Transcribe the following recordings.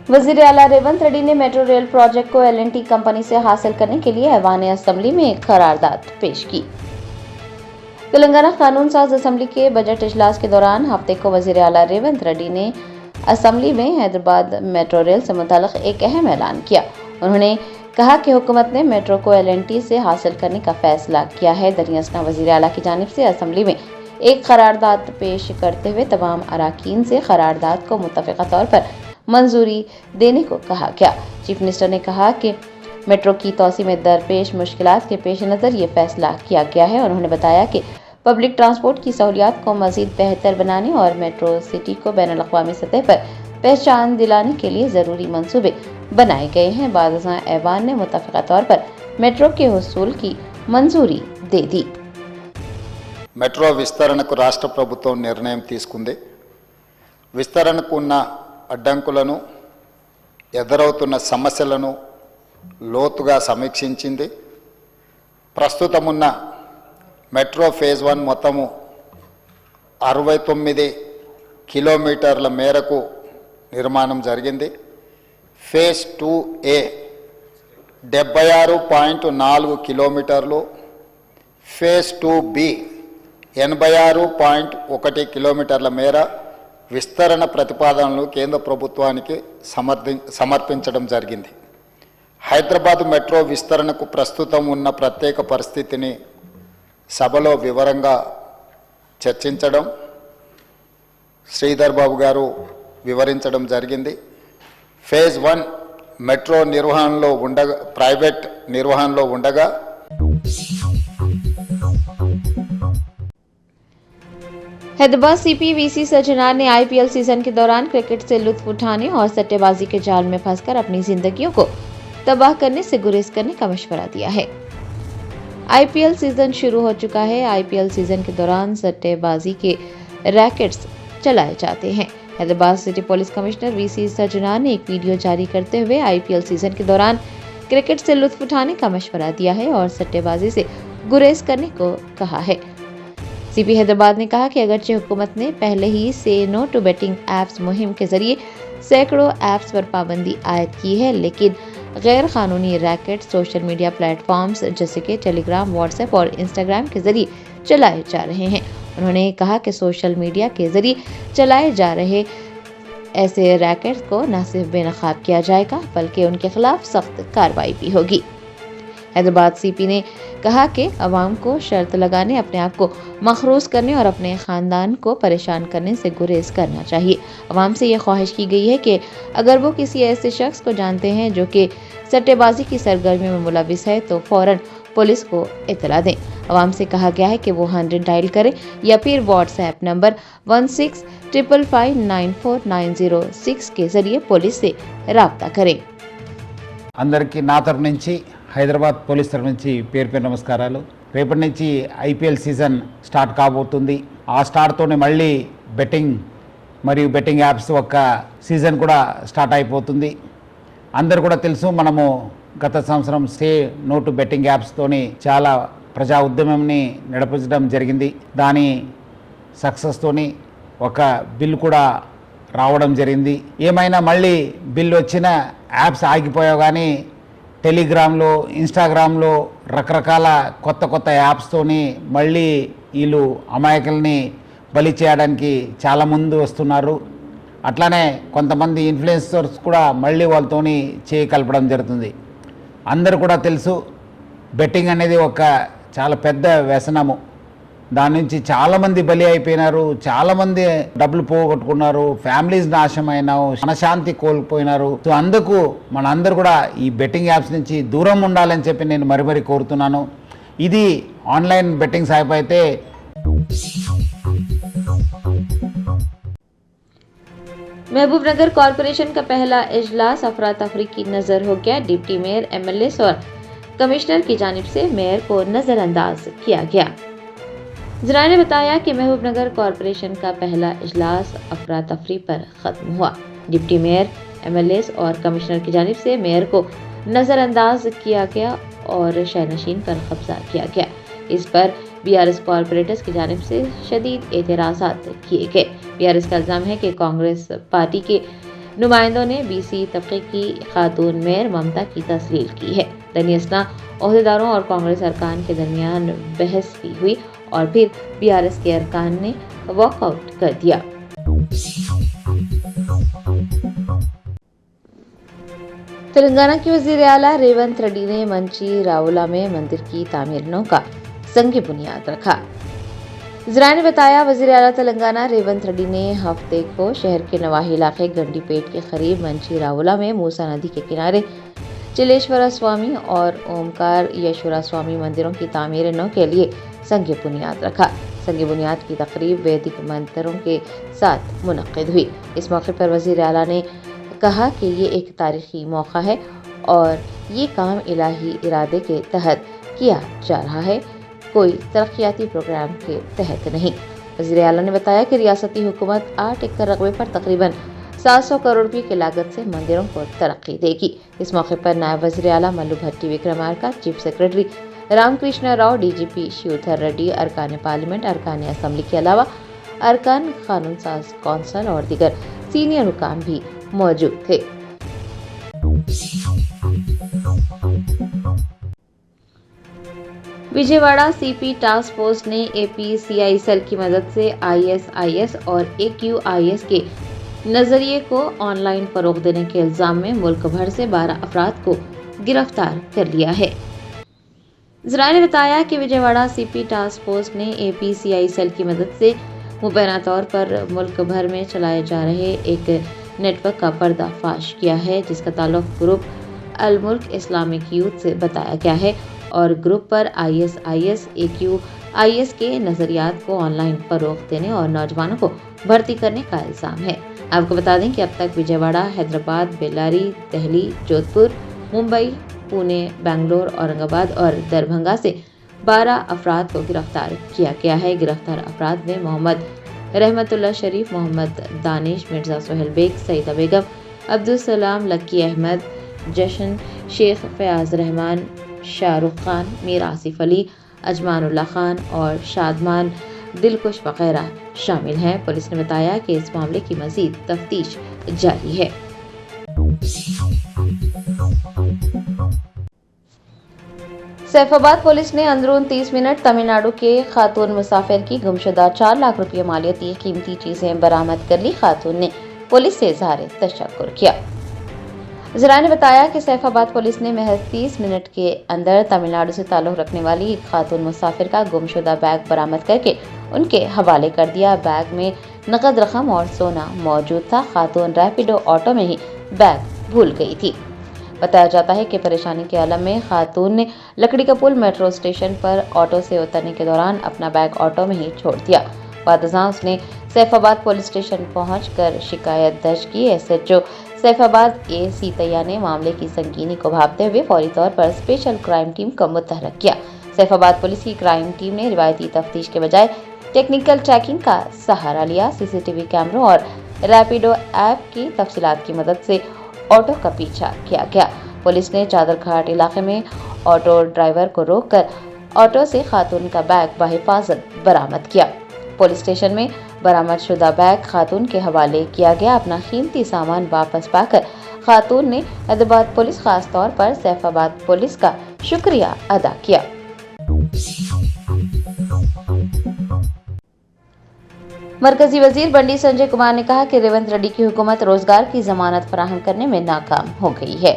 वजीर आला रेवंत रेड्डी ने मेट्रो रेल प्रोजेक्ट को L&T कंपनी से हासिल करने के लिए ऐवान असेंबली में एक करारदाद पेश की। तेलंगाना कानून साज असेंबली के बजट इजलास के दौरान हफ्ते को वजीर आला रेवंत रेड्डी ने असेंबली में हैदराबाद मेट्रो रेल से मुताल्लिक एक अहम ऐलान किया। उन्होंने कहा कि हुकूमत ने मेट्रो को L&T से हासिल करने का फैसला किया है। दरियासना वजीर आला की जानिब से असेंबली में एक करारदाद पेश करते हुए तमाम अराकीन से करारदाद को मुत्तफ़िक़ा तौर पर मंजूरी देने को कहा गया। चीफ मिनिस्टर ने कहा कि मेट्रो की तोसी में दरपेश मुश्किलात के पेश नज़र ये फैसला किया गया है। उन्होंने बताया कि पब्लिक ट्रांसपोर्ट की सहूलियात को मज़ीद बेहतर बनाने और मेट्रो सिटी को बैनुल अक़वामी सतह पर पहचान दिलाने के लिए ज़रूरी मंसूबे बनाए गए हैं। बादशाह ऐवान ने मुत्तफ़िक़ा तौर पर मेट्रो के हुसूल की मंजूरी दे दी। మెట్రో విస్తరణకు రాష్ట్ర ప్రభుత్వం నిర్ణయం తీసుకుంది. విస్తరణకు ఉన్న అడ్డంకులను, ఎదురవుతున్న సమస్యలను లోతుగా సమీక్షించింది. ప్రస్తుతం ఉన్న మెట్రో ఫేజ్ 1 మొత్తము 69 కిలోమీటర్ల మేరకు నిర్మాణం జరిగింది. ఫేజ్ 2A 76.4 కిలోమీటర్లు, ఫేజ్ 2B 86.1 కిలోమీటర్ల మేర విస్తరణ ప్రతిపాదనలు కేంద్ర ప్రభుత్వానికి సమర్పించడం జరిగింది. హైదరాబాద్ మెట్రో విస్తరణకు ప్రస్తుతం ఉన్న ప్రత్యేక పరిస్థితిని సభలో వివరంగా చర్చించడం శ్రీధర్ బాబు గారు వివరించడం జరిగింది. ఫేజ్ 1 మెట్రో నిర్వహణలో ఉండగా ప్రైవేట్ నిర్వహణలో ఉండగా हैदराबाद सीपी वीसी सज्जनार ने IPL सीजन के दौरान क्रिकेट से लुत्फ उठाने और सट्टेबाजी के जाल में फंसकर अपनी जिंदगियों को तबाह करने से गुरेज करने का मशवरा दिया है। IPL सीजन शुरू हो चुका है। IPL सीजन के दौरान सट्टेबाजी के रैकेट्स चलाए जाते हैं। Hyderabad city police commissioner VC Sajjanar ने एक वीडियो जारी करते हुए IPL सीजन के दौरान क्रिकेट से लुत्फ उठाने का मशवरा दिया है और सट्टेबाजी से गुरेज करने को कहा है। सीपी हैदराबाद ने कहा कि अगरचे हुकूमत ने पहले ही से नो टू बेटिंग ऐप्स मुहिम के जरिए सैकड़ों ऐप्स पर पाबंदी आयद की है, लेकिन गैर कानूनी रैकेट सोशल मीडिया प्लेटफॉर्म्स जैसे कि टेलीग्राम, व्हाट्सएप और इंस्टाग्राम के जरिए चलाए जा रहे हैं। उन्होंने कहा कि सोशल मीडिया के जरिए चलाए जा रहे ऐसे रैकेट्स को न सिर्फ बेनकाब किया जाएगा बल्कि उनके खिलाफ सख्त कार्रवाई भी होगी। हैदराबाद सीपी ने कहा कि अवाम को शर्त लगाने, अपने आप को मखरूज करने और अपने ख़ानदान को परेशान करने से गुरेज करना चाहिए। अवाम से ये ख्वाहिश की गई है कि अगर वो किसी ऐसे शख्स को जानते हैं जो कि सट्टेबाजी की सरगर्मी में मुलविस है तो फ़ौरन पुलिस को इतला दें। अवाम से कहा गया है कि वो 100 डायल करें या फिर व्हाट्सएप नंबर 1655594906 के जरिए पुलिस से राब्ता करें। అందరికీ నా తరపు నుంచి హైదరాబాద్ పోలీస్ తరపు నుంచి పేరు పేరు నమస్కారాలు. రేపటి నుంచి IPL సీజన్ స్టార్ట్ కాబోతుంది. ఆ స్టార్ట్తోనే మళ్ళీ బెట్టింగ్ మరియు బెట్టింగ్ యాప్స్ ఒక సీజన్ కూడా స్టార్ట్ అయిపోతుంది. అందరు కూడా తెలుసు, మనము గత సంవత్సరం స్టే నో టు బెట్టింగ్ యాప్స్తోని చాలా ప్రజా ఉద్యమంని నడిపించడం జరిగింది. దాని సక్సెస్తోని ఒక బిల్ కూడా రావడం జరిగింది. ఏమైనా మళ్ళీ బిల్ వచ్చిన యాప్స్ ఆగిపోయావు, కానీ టెలిగ్రామ్లో, ఇన్స్టాగ్రామ్లో రకరకాల కొత్త కొత్త యాప్స్తోని మళ్ళీ వీళ్ళు అమాయకుల్ని బలి చేయడానికి చాలా ముందు వస్తున్నారు. అట్లానే కొంతమంది ఇన్ఫ్లుయెన్సర్స్ కూడా మళ్ళీ వాళ్ళతోని చేయి కలపడం జరుగుతుంది. అందరు కూడా తెలుసు, బెట్టింగ్ అనేది ఒక చాలా పెద్ద వ్యసనము. దాని నుంచి చాలామంది బలి అయిపోయినారు, చాలామంది డబ్బులు పోగొట్టుకున్నారు, ఫ్యామిలీస్ నాశనమైనారు, మనశాంతి కోల్పోయినారు. సో అందుకు మనందరూ కూడా ఈ బెట్టింగ్ యాప్స్ నుంచి దూరం ఉండాలని చెప్పి నేను మరీ కోరుతున్నాను. ఇది ఆన్లైన్ బెట్టింగ్ యాప్ అయితే महबूबनगर कॉरपोरेशन का पहला इजलास अफरा तफरी की नजर हो गया। डिप्टी मेयर, MLAs और कमिश्नर की जानिब से मेयर को नजरअंदाज किया गया। जराये ने बताया कि महबूबनगर कॉरपोरेशन का पहला इजलास अफरा तफरी पर खत्म हुआ। डिप्टी मेयर, MLAs और कमिश्नर की जानिब से मेयर को नजरअंदाज किया गया और शहनशीन पर कब्जा किया गया। इस पर BRS कॉरपोरेटर्स की जानिब से शदीद एतराज़ात किए गए। BRS का इल्ज़ाम है कि कांग्रेस पार्टी के नुमाइंदों ने बीसी तबके की खातून मेयर ममता की तस्लील की है। दरमियाना ओहदेदारों और कांग्रेस अरकान के दरमियान बहस भी हुई और फिर बीआरएस के अरकान ने वॉकआउट कर दिया। तेलंगाना के वजीर आला रेवंत रेड्डी ने मंची रावला में मंदिर की तामीरनों का संग बुनियाद रखा। जरा ने बताया, वजीर आला तेलंगाना रेवंत रेड्डी ने हफ्ते को शहर के नवाही इलाके गंडीपेट के करीब मंची रावला में मूसा नदी के किनारे चिलेश्वरा स्वामी और ओमकार यशवरा स्वामी मंदिरों की तामीरनों के लिए संग बुनियाद रखा। संग बुनियाद की तकरीब वैदिक मंत्रों के साथ मुनक्किद हुई। इस मौके पर वजीर आला ने कहा कि ये एक तारीखी मौका है और ये काम इलाही इरादे के तहत किया जा रहा है, कोई तरक्याती प्रोग्राम के तहत नहीं। वज़ीर आला ने बताया कि रियासती हुकूमत 8 एकड़ रकबे पर तकरीबन 700 करोड़ रुपये की लागत से मंदिरों को तरक्की देगी। इस मौके पर नायब वज़ीर आला Mallu Bhatti Vikramarka, chief secretary Ramakrishna Rao, DGP Shivdhar Reddy, अरकान पार्लियामेंट, अरकान असम्बली के अलावा अरकान कानून साज कौंसल और दीगर सीनियर हुकाम भी मौजूद थे। विजयवाड़ा सीपी टास्क फोर्स ने एपीसीआई सेल की मदद से आईएसआईएस और एक्यूआईएस के नजरिए को ऑनलाइन फरोग देने के इल्जाम में मुल्क भर से 12 अफराद को गिरफ्तार कर लिया है। जरा ने बताया कि विजयवाड़ा सीपी टास्क फोर्स ने एपीसीआई सेल की मदद से मुबैना तौर पर मुल्क भर में चलाए जा रहे एक नेटवर्क का पर्दाफाश किया है, जिसका ताल्लुक ग्रुप अल मुल्क इस्लामिक यूथ से बताया गया है और ग्रुप पर आईएसआईएस एक्यूआईएस के नजरियात को ऑनलाइन फरोग देने और नौजवानों को भर्ती करने का इल्जाम है। आपको बता दें कि अब तक विजयवाड़ा, हैदराबाद, बेल्लारी, दिल्ली, जोधपुर, मुंबई, पुणे, बेंगलोर, औरंगाबाद और दरभंगा से 12 अफराद को गिरफ्तार किया गया है। गिरफ्तार अफराद में मोहम्मद रहमतुल्लाह शरीफ, मोहम्मद दानिश, मिर्जा सोहेल बेग, सईदा बेगम, अब्दुल सलाम, लक्की अहमद, जशन शेख, फयाज रहमान, शाहरुख खान, मीर आसिफ अली, अजमानुल्लाह खान और शादमान दिलकुश वगैरह शामिल हैं। पुलिस ने बताया कि इस मामले की मजीद तफ्तीश जारी है। सैफाबाद पुलिस ने अंदरून 30 मिनट तमिलनाडु के खातून मुसाफिर की गुमशुदा 4 लाख रुपये मालियती कीमती चीजें बरामद कर ली। खातून ने पुलिस से इजहार तशक्कुर किया। जरा ने बताया कि सैफाबाद पुलिस ने महज 30 मिनट के अंदर तमिलनाडु से ताल्लुक रखने वाली एक खातून मुसाफिर का गुमशुदा बैग बरामद करके उनके हवाले कर दिया। बैग में नकद रकम और सोना मौजूद था। खातून रैपिडो ऑटो में ही बैग भूल गई थी। बताया जाता है कि परेशानी के आलम में खातून ने लकड़ी का पुल मेट्रो स्टेशन पर ऑटो से उतरने के दौरान अपना बैग ऑटो में ही छोड़ दिया। बादशाह उसने सैफाबाद पुलिस स्टेशन पहुंचकर शिकायत दर्ज की। एसएचओ सैफाबाद ए सीतैया ने मामले की संगीनी को भांपते हुए फौरी तौर पर स्पेशल क्राइम टीम को मुतहर्रिक किया। सैफाबाद पुलिस की क्राइम टीम ने रिवायती तफ्तीश के बजाय टेक्निकल चेकिंग का सहारा लिया। सीसीटीवी कैमरों और रैपिडो ऐप की तफसीलात की मदद से ऑटो का पीछा किया गया। पुलिस ने चादरघाट इलाके में ऑटो ड्राइवर को रोककर ऑटो से खातून का बैग बहिफाजत बरामद किया। पुलिस स्टेशन में बरामद शुदा बैग खातून के हवाले किया गया। अपना कीमती सामान वापस पाकर खातून ने हैदराबाद पुलिस, खास तौर पर सैफाबाद पुलिस का शुक्रिया अदा किया। मरकजी वजीर बंडी संजय कुमार ने कहा कि रेवंत रेड्डी की हुकूमत रोजगार की जमानत फराहम करने में नाकाम हो गई है।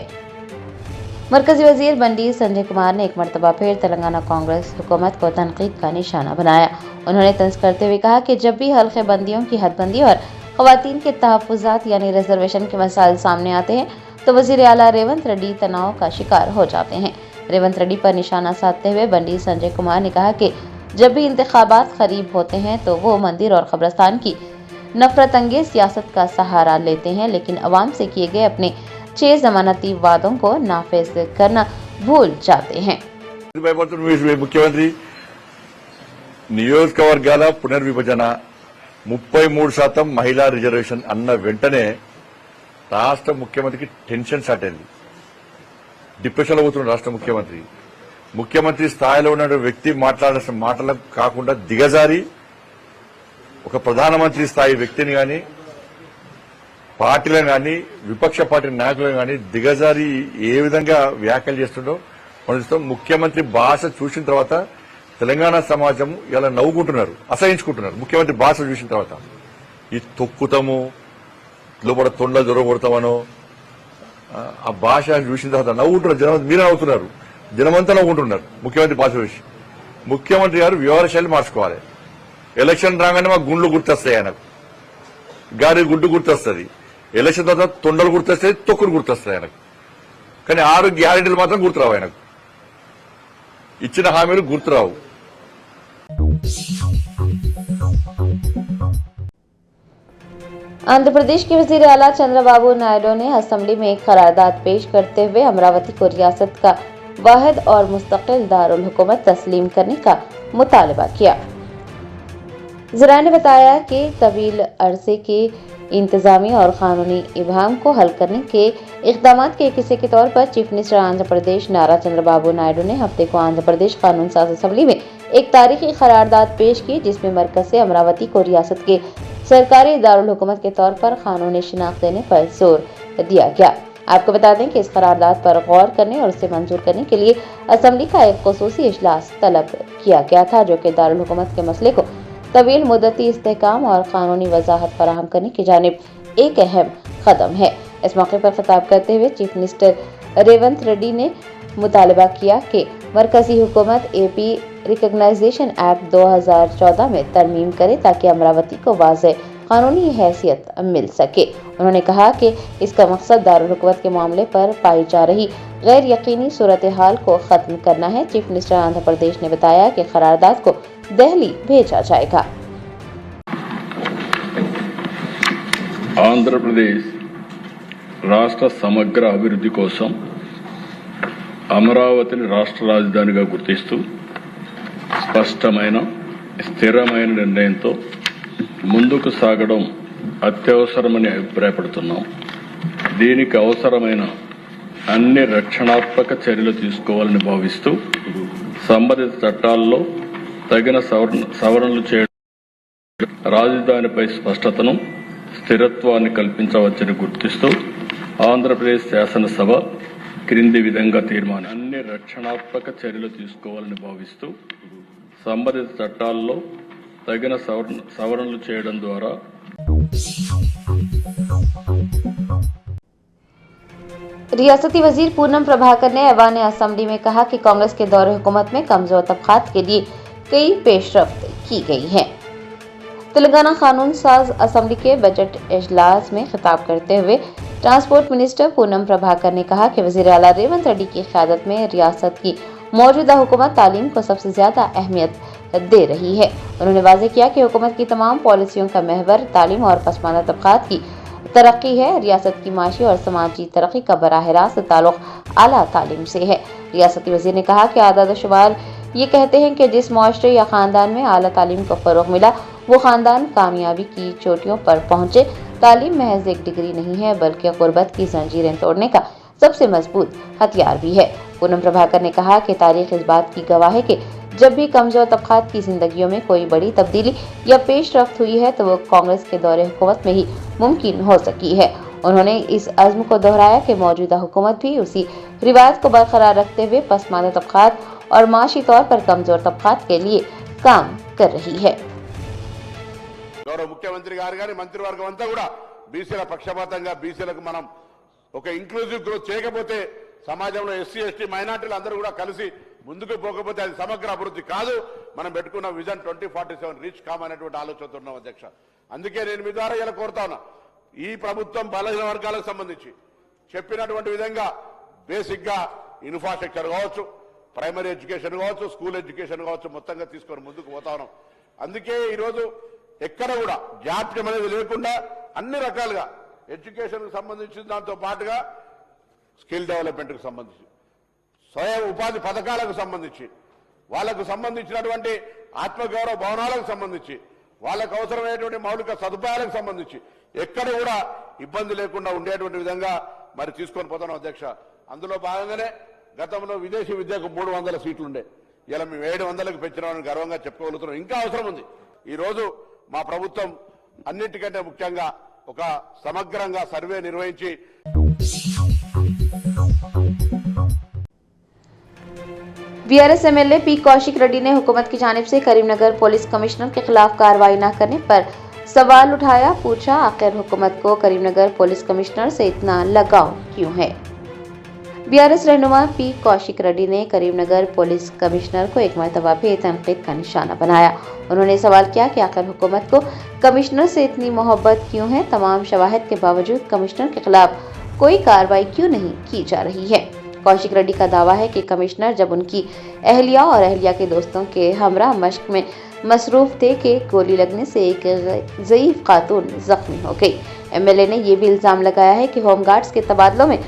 मरकजी वजीर बंडी संजय कुमार ने एक मरतबा फिर तेलंगाना कांग्रेस हुकूमत को तनकीद का निशाना बनाया। उन्होंने तंज करते हुए कहा कि जब भी हल्के बंदियों की हदबंदी और खवातीन के तहफ़्फ़ुज़ात यानी रिजर्वेशन के मसाइल सामने आते हैं तो वज़ीर आला रेवंत रेड्डी तनाव का शिकार हो जाते हैं। रेवंत रेड्डी पर निशाना साधते हुए बंडी संजय कुमार ने कहा कि जब भी इंतखाबात करीब होते हैं तो वो मंदिर और कब्रिस्तान की नफरत अंगेज सियासत का सहारा लेते हैं, लेकिन अवाम से किए गए अपने 6 जमानती वादों को नाफिज करना भूल जाते हैं। मुख्यमंत्री నియోజకవర్గాల పునర్విభజన 33% మహిళా రిజర్వేషన్ అన్న వెంటనే రాష్ట్ర ముఖ్యమంత్రికి టెన్షన్ స్టార్ట్ అయింది. డిప్రెషన్లో పోతున్న రాష్ట్ర ముఖ్యమంత్రి స్థాయిలో ఉన్న వ్యక్తి మాట్లాడాల్సిన మాటలకు కాకుండా దిగజారి ఒక ప్రధానమంత్రి స్థాయి వ్యక్తిని గాని పార్టీలను కానీ విపక్ష పార్టీ నాయకులను కానీ దిగజారి ఏ విధంగా వ్యాఖ్యలు చేస్తుండో మనం చూస్తాం. ముఖ్యమంత్రి భాష చూసిన తర్వాత తెలంగాణ సమాజం ఇలా నవ్వుకుంటున్నారు, అసహించుకుంటున్నారు. ముఖ్యమంత్రి భాష చూసిన తర్వాత ఈ తొక్కుతాము, లోపల తొండ దొర కొడతామనో ఆ భాష చూసిన తర్వాత నవ్వుకుంటున్నారు. జనం మీరే నవ్వుతున్నారు, జనమంతా నవ్వుకుంటున్నారు ముఖ్యమంత్రి భాష చూసి. ముఖ్యమంత్రి గారు వ్యవహార శైలి మార్చుకోవాలి. ఎలక్షన్ రాగానే మాకు గుండ్లు గుర్తొస్తాయి, ఆయనకు గాడి గుడ్డు గుర్తొస్తుంది. ఎలక్షన్ తర్వాత తొండలు గుర్తొస్తాయి, తొక్కులు గుర్తొస్తాయి ఆయనకు. కానీ 6 గ్యారెంటీలు మాత్రం గుర్తురావు ఆయనకు. ఇచ్చిన హామీలు గుర్తురావు. आंध्र प्रदेश के वजीर आला चंद्रबाबू नायडू ने असेंबली में एक करारदाद पेश करते हुए अमरावती को रियासत का वाहिद और मुस्तकिल दारुल हुकूमत तस्लीम करने का मुतालबा किया। ज़राए ने बताया कि तवील अरसे के इंतजामी और कानूनी इबहम को हल करने के इक़दाम के एक हिस्से के तौर पर चीफ मिनिस्टर आंध्र प्रदेश नारा चंद्रबाबू नायडू ने हफ्ते को आंध्र प्रदेश कानून साज असेंबली में एक तारीखी करारदाद पेश की, जिसमें मरकज से अमरावती को रियासत के सरकारी दारुल हुकूमत के तौर पर कानूनी शिनाख्त देने पर जोर दिया गया। आपको बता दें कि इस करारदाद पर गौर करने और उसे मंजूर करने के लिए असेंबली का एक खुसूसी इजलास तलब किया गया था, जो कि दारुल हुकूमत के मसले को तवील मुद्दती इस्तेहकाम और कानूनी वजाहत फराहम करने की जानिब एक अहम कदम है। इस मौके पर खिताब करते हुए चीफ मिनिस्टर रेवंत रेड्डी ने मुतालबा किया कि मरकजी हुकूमत एपी रिकग्नाइजेशन एक्ट 2014 में तरमीम करे ताकि अमरावती को वाज़ेह कानूनी हैसियत मिल सके। उन्होंने कहा कि इसका मकसद दारुल हुकूमत के मामले पर पाई जा रही गैर यकीनी सूरत हाल को ख़त्म करना है। चीफ मिनिस्टर आंध्र प्रदेश ने बताया कि करारदाद को दिल्ली भेजा जाएगा। ఆంధ్రప్రదేశ్ రాష్ట్ర సమగ్ర అభివృద్ధి కోసం అమరావతిని రాష్ట్ర రాజధానిగా గుర్తిస్తూ స్పష్టమైన స్థిరమైన నిర్ణయంతో ముందుకు సాగడం అత్యవసరమని అభిప్రాయపడుతున్నాం. దీనికి అవసరమైన అన్ని రక్షణాత్మక చర్యలు తీసుకోవాలని భావిస్తూ సంబంధిత చట్టాల్లో తగిన సవరణలు చేయడం, రాజధానిపై స్పష్టతను స్థిరత్వాన్ని కల్పించవచ్చని గుర్తిస్తూ ఆంధ్రప్రదేశ్ శాసనసభ క్రింది విధంగా తీర్మానం. అన్ని రక్షణాత్మక చర్యలు తీసుకోవాలని భావిస్తూ సంబంధిత చట్టాల్లో తగిన సవరణలు చేయడం ద్వారా रियासती वजीर पूनम प्रभाकर ने ऐवान असेंबली में कहा कि कांग्रेस के दौर हुकूमत में कमजोर तबकात के लिए कई पेशरफ्त की गई है। तेलंगाना कानून साज असेंबली के बजट इजलास में खिताब करते हुए ट्रांसपोर्ट मिनिस्टर पूनम प्रभाकर ने कहा कि वजीर आला रेवंत रेड्डी की क़यादत में रियासत की मौजूदा हुकूमत तालीम को सबसे ज्यादा अहमियत दे रही है। उन्होंने वाज़ेह किया कि हुकूमत की तमाम पॉलिसियों का महवर तालीम और पसमानदा तबकात की तरक्की है। रियासत की माशी और समाजी तरक्की का बराह रास्त ताल्लुक आला तालीम से है। रियासती वजीर ने कहा कि आदाद शुमार ये कहते हैं कि जिस मुआशरे या खानदान में आला तालीम को फ़रोग़ मिला वो खानदान कामयाबी की चोटियों पर पहुंचे। तालीम महज एक डिग्री नहीं है बल्कि गुर्बत की जंजीरें तोड़ने का सबसे मजबूत हथियार भी है। पूनम प्रभाकर ने कहा कि तारीख इस बात की गवाह है कि जब भी कमजोर तबकात की जिंदगियों में कोई बड़ी तब्दीली या पेशरफ्त हुई है तो वो कांग्रेस के दौरे हुकूमत में ही मुमकिन हो सकी है। उन्होंने इस अज़्म को दोहराया कि मौजूदा हुकूमत भी उसी रिवायत को बरकरार रखते हुए पसमानदा तबकात और माशी तौर पर कमजोर तबकात के लिए काम कर रही है। గౌరవ ముఖ్యమంత్రి గారు గాని మంత్రివర్గం అంతా కూడా బీసీల పక్షపాతంగా బీసీలకు మనం ఒక ఇంక్లూజివ్ గ్రోత్ చేయకపోతే సమాజంలో ఎస్సీ ఎస్టీ మైనార్టీలు అందరూ కూడా కలిసి ముందుకు పోకపోతే అది సమగ్ర అభివృద్ధి కాదు. మనం పెట్టుకున్న విజన్ 2047 రీచ్ కామనేటువంటి ఆలోచనతో ఉన్నాం అధ్యక్ష. అందుకే నేను మీ ద్వారా ఇలా కోరుతా ఉన్నా, ఈ ప్రభుత్వం బలహీన వర్గాలకు సంబంధించి చెప్పినటువంటి విధంగా బేసిక్ గా ఇన్ఫ్రాస్ట్రక్చర్ కావచ్చు, ప్రైమరీ ఎడ్యుకేషన్ కావచ్చు, స్కూల్ ఎడ్యుకేషన్ కావచ్చు, మొత్తంగా తీసుకొని ముందుకు పోతా ఉన్నాం. అందుకే ఈరోజు ఎక్కడ కూడా జాప్యం అనేది లేకుండా అన్ని రకాలుగా ఎడ్యుకేషన్ కు సంబంధించిన దాంతో పాటుగా స్కిల్ డెవలప్మెంట్ కు సంబంధించి, స్వయం ఉపాధి పథకాలకు సంబంధించి, వాళ్లకు సంబంధించినటువంటి ఆత్మగౌరవ భవనాలకు సంబంధించి, వాళ్ళకు అవసరమైనటువంటి మౌలిక సదుపాయాలకు సంబంధించి ఎక్కడ కూడా ఇబ్బంది లేకుండా ఉండేటువంటి విధంగా మరి తీసుకొని పోతాను అధ్యక్ష. అందులో భాగంగానే గతంలో విదేశీ విద్యకు 300 సీట్లు ఉండే, ఇలా మేము 700కు పెంచినామని గర్వంగా చెప్పుకోగలుగుతున్నాం. ఇంకా అవసరం ఉంది. ఈ రోజు మా ప్రభుత్వం అన్నిటికంటే ముఖ్యంగా ఒక సమగ్రంగా సర్వే నిర్వహించి BRS MLA P Kaushik Reddy ने हुकूमत की जानिब से करीमनगर पुलिस कमिश्नर के खिलाफ कार्रवाई न करने पर सवाल उठाया। पूछा, आखिर हुकूमत को करीमनगर पुलिस कमिश्नर से इतना लगाव क्यों है। बीआरएस रहनुमा पी कौशिक रेड्डी ने करीमनगर पुलिस कमिश्नर को एक मरतबा भी तनकीद का निशाना बनाया। उन्होंने सवाल किया कि आखिर हुकूमत को कमिश्नर से इतनी मोहब्बत क्यों है। तमाम शवाहिद के बावजूद कमिश्नर के खिलाफ कोई कार्रवाई क्यों नहीं की जा रही है। कौशिक रेड्डी का दावा है कि कमिश्नर जब उनकी अहलिया और अहलिया के दोस्तों के हमरा मश्क में मसरूफ थे कि गोली लगने से एक ज़ईफ खातून जख्मी हो गई। एमएलए ने यह भी इल्ज़ाम लगाया है कि होमगार्ड्स के तबादलों में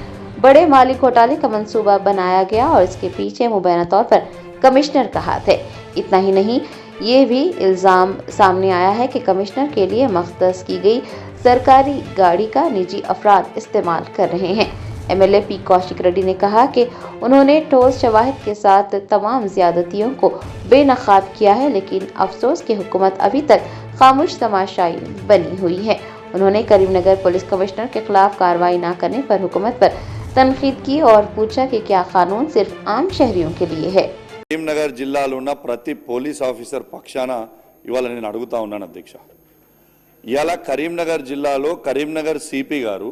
बड़े माली घोटाले का मंसूबा बनाया गया और इसके पीछे मुबैना तौर पर कमिश्नर का हाथ है। इतना ही नहीं, ये भी इल्ज़ाम सामने आया है कि कमिश्नर के लिए मख्तस की गई सरकारी गाड़ी का निजी अफराद इस्तेमाल कर रहे हैं। एमएलए पी कौशिक रेड्डी ने कहा कि उन्होंने ठोस शवाहिद के साथ तमाम ज़्यादतियों को बेनकाब किया है, लेकिन अफसोस कि हुकूमत अभी तक खामोश तमाशाई बनी हुई है। उन्होंने करीमनगर पुलिस कमिश्नर के खिलाफ कार्रवाई न करने पर हुकूमत पर तनकीद की और पूछा कि क्या कानून सिर्फ आम शहरियों के लिए है। కరీంనగర్ జిల్లాలో ఉన్న ప్రతి పోలీస్ ఆఫీసర్ పక్షాన ఇవాళ నేను అడుగుతా ఉన్నాను అధ్యక్ష. ఇవాళ కరీంనగర్ జిల్లాలో కరీంనగర్ సిపి గారు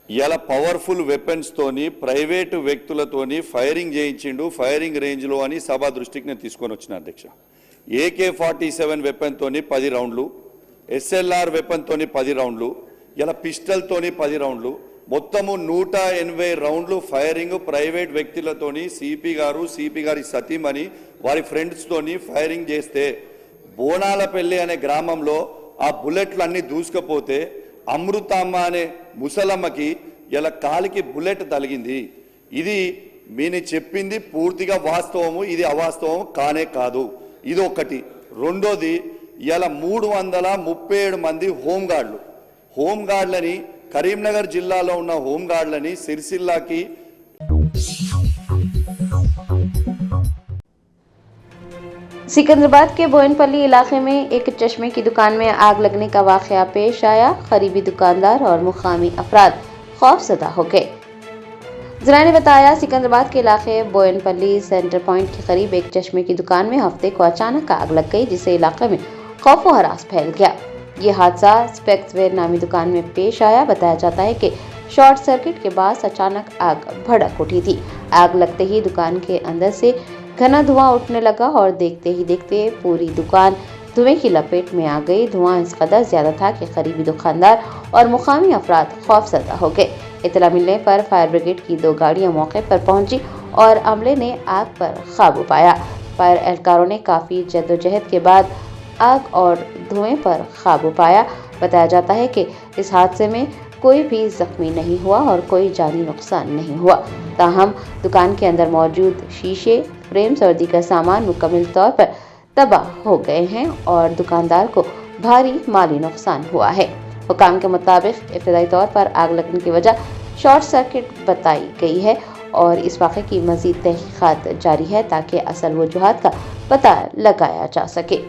ఇవాళ పవర్ఫుల్ వెపన్స్ తోని ప్రైవేటు వ్యక్తులతోని ఫైరింగ్ చేయించిండు ఫైరింగ్ రేంజ్లో అని సభ దృష్టికి నేను తీసుకొని వచ్చిన అధ్యక్ష. AK-47 వెపన్ తోని 10 రౌండ్లు, SLR వెపన్ తోని 10 రౌండ్లు, ఇలా పిస్టల్ తోని 10 రౌండ్లు, మొత్తము 180 రౌండ్లు ఫైరింగ్ ప్రైవేట్ వ్యక్తులతోని సిపి గారి సతీమణి వారి ఫ్రెండ్స్ తోని ఫైరింగ్ చేస్తే బోనాలపల్లి అనే గ్రామంలో ఆ బుల్లెట్లు అన్ని దూసుకుపోతే అమృతమ్మ అనే ముసలమ్మకి ఇలా కాలికి బుల్లెట్ తగిలింది. ఇది నేను చెప్పింది పూర్తిగా వాస్తవము, ఇది అవాస్తవం కానే కాదు. ఇది ఒకటి. రెండోది, ఇలా 337 మంది హోంగార్డులని కరీంనగర్ జిల్లాలో ఉన్న హోంగార్డులని సిరిసిల్లాకి सिकंदराबाद के बोयनपल्ली इलाके में एक चश्मे की दुकान में आग लगने का वाकया पेश आया। करीबी दुकानदार और मुकामी अफराद खौफजदा हो गए। जरा ने बताया, सिकंदराबाद के इलाके बोयनपल्ली सेंटर पॉइंट के करीब एक चश्मे की दुकान में हफ्ते को अचानक आग लग गई, जिससे इलाके में खौफ व हरास फैल गया। ये हादसा स्पेक्सवेयर नामी दुकान में पेश आया। बताया जाता है कि शॉर्ट सर्किट के बाद अचानक आग भड़क उठी थी। आग लगते ही दुकान के अंदर से घना धुआं उठने लगा और देखते ही देखते पूरी दुकान धुएं की लपेट में आ गई। धुआं इस कदर ज्यादा था कि करीबी दुकानदार और मुकामी अफराद खौफजदा हो गए। इतला मिलने पर फायर ब्रिगेड की 2 गाड़ियां मौके पर पहुंची और अमले ने आग पर काबू पाया। फायर एहलकारों ने काफ़ी जद्दोजहद के बाद आग और धुएं पर काबू पाया। बताया जाता है कि इस हादसे में कोई भी जख्मी नहीं हुआ और कोई जानी नुकसान नहीं हुआ। ताहम दुकान के अंदर मौजूद शीशे, फ्रेम्स और दीगर सामान मुकम्मल तौर पर तबाह हो गए हैं और दुकानदार को भारी माली नुकसान हुआ है। हुकाम के मुताबिक इब्तदाई तौर पर आग लगने की वजह शॉर्ट सर्किट बताई गई है और इस वाक़े की मज़ीद तहक़ीक़ात जारी है ताकि असल वजूहात का पता लगाया जा सके।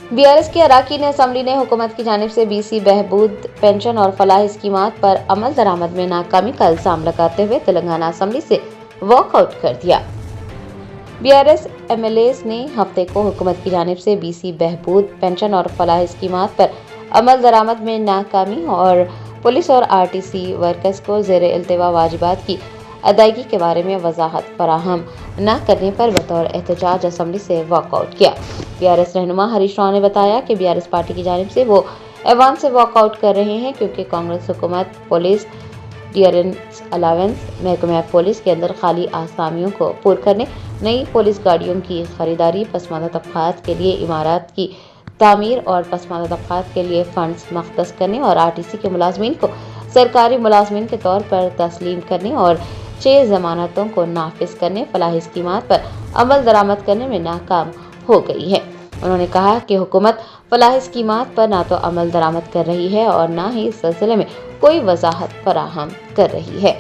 बीआरएस के अराकीन असम्बली ने हुकूमत की जानिब से BC बहबूद पेंशन और फलाह स्कीमात पर अमल दरामद में नाकामी का इल्ज़ाम लगाते हुए तेलंगाना असम्बली से वॉकआउट कर दिया। बीआरएस MLAs ने हफ्ते को हुकूमत की जानिब से BC बहबूद पेंशन और फलाह स्कीमात पर अमल दरामद में नाकामी और पुलिस और RTC वर्कर्स को ज़ेरे इल्तिवा वाजिबात की अदायगी के बारे में वजाहत फराहम न करने पर बतौर एहतजाज असम्बली से वॉकआउट किया। बीआरएस रहनुमा हरीश राव ने बताया कि बीआरएस पार्टी की जानिब से वो ऐवान से वॉकआउट कर रहे हैं क्योंकि कांग्रेस हुकूमत पुलिस डियरेंस अलावेंस महकमा पुलिस के अंदर खाली आसामियों को पूर करने, नई पुलिस गाड़ियों की खरीदारी, पसमानदा तबक़ात के लिए इमारत की तामीर और पसमानदा तबक़ात के लिए फंड्स मख्तस करने और RTC के मुलाजमीन को सरकारी मुलाजमीन के तौर पर तस्लीम करने और 6 जमानतों को नाफिज करने, फलाह स्कीमात पर अमल दरामद करने में नाकाम हो गई है। उन्होंने कहा कि हुकूमत फलाह स्कीमात पर ना तो अमल दरामद कर रही है और ना ही इस सिलसिले में कोई वजाहत फराहम कर रही है।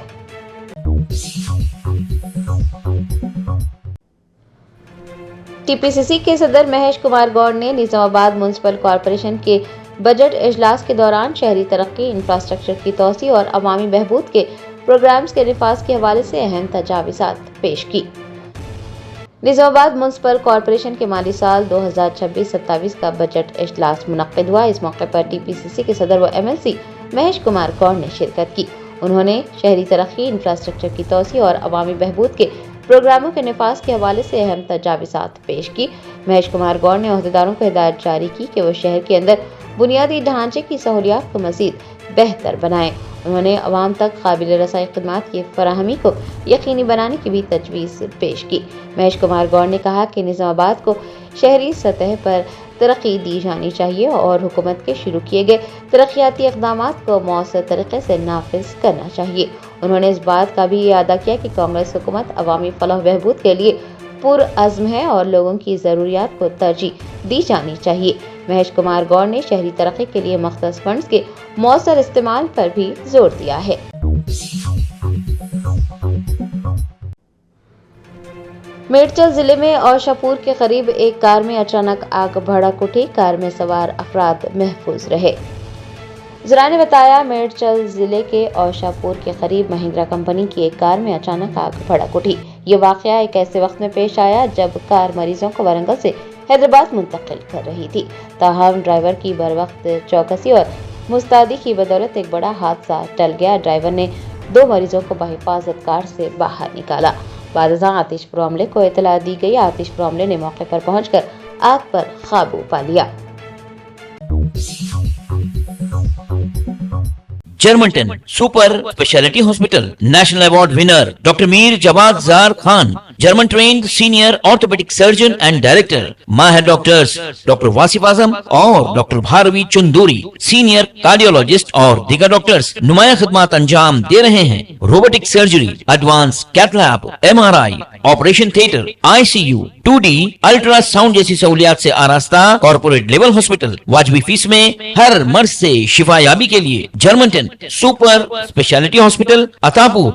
टीपीसीसी के सदर महेश कुमार गौड़ ने निजामाबाद म्युनिसिपल कॉरपोरेशन के बजट इजलास के दौरान शहरी तरक्की, इंफ्रास्ट्रक्चर की तोसी और अवामी बहबूद के प्रोग्राम्स के निफाज के हवाले से अहम तजावीज़ात पेश की। निजामाबाद म्युनिसिपल कॉरपोरेशन के माली साल 2026-27 का बजट इजलास मुनक्किद हुआ। इस मौके पर टीपीसीसी के सदर व एमएलसी महेश कुमार गौड़ ने शिरकत की। उन्होंने शहरी तरक्की, इंफ्रास्ट्रक्चर की तोसी और अवामी बहबूद के प्रोग्रामों के निफाज के हवाले से अहम तजावीज़ात पेश की। महेश कुमार गौड़ ने अहदेदारों को हिदायत जारी की कि वो शहर के अंदर बुनियादी ढांचे की सहूलियात को मज़ीद बेहतर बनाएं। उन्होंने अवाम तक काबिल रसाई खिदमात की फराहमी को यकीनी बनाने की भी तजवीज़ पेश की। महेश कुमार गौड़ ने कहा कि निजामाबाद को शहरी सतह पर तरक्की दी जानी चाहिए और हुकूमत के शुरू किए गए तरक्याती इक़दामात को मौसर तरीके से नाफिज करना चाहिए। उन्होंने इस बात का भी इयादा किया कि कांग्रेस हुकूमत अवामी फलाह बहबूद के लिए पुरअज़्म है और लोगों की ज़रूरियात को तरजीह दी जानी चाहिए। महेश कुमार गौड़ ने शहरी तरक्की के लिए मख्सूस फंड्स के मौसर इस्तेमाल पर भी जोर दिया है। मेडचल जिले में औशापुर के करीब एक कार में अचानक आग भड़क उठी। कार में सवार अफराद महफूज रहे। ज़रा ने बताया, मेडचल जिले के औशापुर के करीब महिंद्रा कंपनी की एक कार में अचानक आग भड़क उठी। ये वाक़या एक ऐसे वक्त में पेश आया जब कार मरीजों को वारंगल से हैदराबाद मुंतकिल कर रही थी। ताहम ड्राइवर की बरवक्त चौकसी और मुस्तैदी की बदौलत एक बड़ा हादसा टल गया। ड्राइवर ने 2 मरीजों को बहिफाजत कार से बाहर निकाला। बादशाह आतिशपुर अमले को इतला दी गई। आतिशपुर अमले ने मौके पर पहुंचकर आग पर काबू पा लिया। जर्मनटन super speciality hospital national award winner doctor Mir Jawad Zar Khan, German trained senior orthopaedic surgeon and director, माहिर डॉक्टर्स डॉक्टर वासिफ आजम और doctor Bharvi Chanduri, senior cardiologist और दीगर डॉक्टर्स नुमाया खिदमत अंजाम दे रहे हैं। Robotic surgery, advance cath lab, MRI, operation theatre, ICU, 2D ultrasound जैसी सहूलियात से आरास्ता कॉर्पोरेट लेवल हॉस्पिटल। वाजबी फीस में हर मर्ज से शिफायाबी के लिए Germanton super speciality hospital, Attapur,